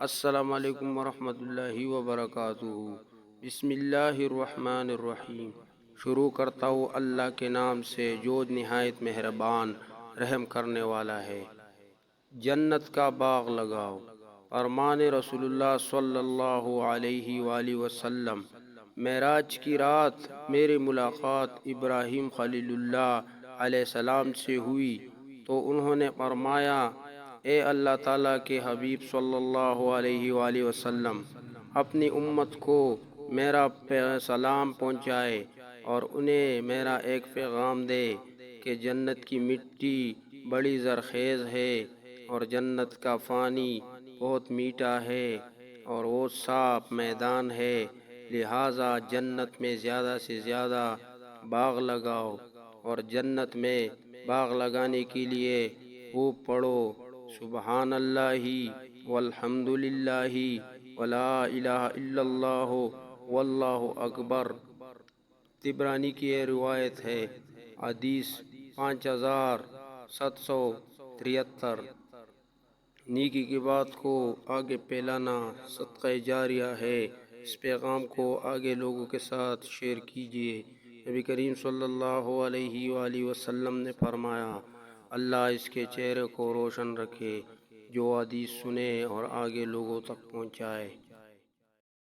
السلام علیکم ورحمۃ اللہ وبرکاتہ۔ بسم اللہ الرحمن الرحیم۔ شروع کرتا ہوں اللہ کے نام سے جو نہایت مہربان رحم کرنے والا ہے۔ جنت کا باغ لگاؤ۔ فرمان رسول اللہ صلی اللہ علیہ وآلہ وسلم، معراج کی رات میری ملاقات ابراہیم خلیل اللہ علیہ السلام سے ہوئی تو انہوں نے فرمایا، اے اللہ تعالیٰ کے حبیب صلی اللہ علیہ وآلہ وسلم، اپنی امت کو میرا سلام پہنچائے اور انہیں میرا ایک پیغام دے کہ جنت کی مٹی بڑی زرخیز ہے اور جنت کا پانی بہت میٹھا ہے اور وہ صاف میدان ہے، لہٰذا جنت میں زیادہ سے زیادہ باغ لگاؤ، اور جنت میں باغ لگانے کے لیے خوب پڑھو سبحان اللہ والحمد للہ ولا الہ الا اللہ واللہ اکبر۔ طبرانی کی یہ روایت ہے۔ حدیث 5773۔ نیکی کی بات کو آگے پھیلانا صدقہ جاریہ ہے۔ اس پیغام کو آگے لوگوں کے ساتھ شیئر کیجیے۔ نبی کریم صلی اللہ علیہ وآلہ وسلم نے فرمایا، اللہ اس کے چہرے کو روشن رکھے جو حدیث سنے اور آگے لوگوں تک پہنچائے۔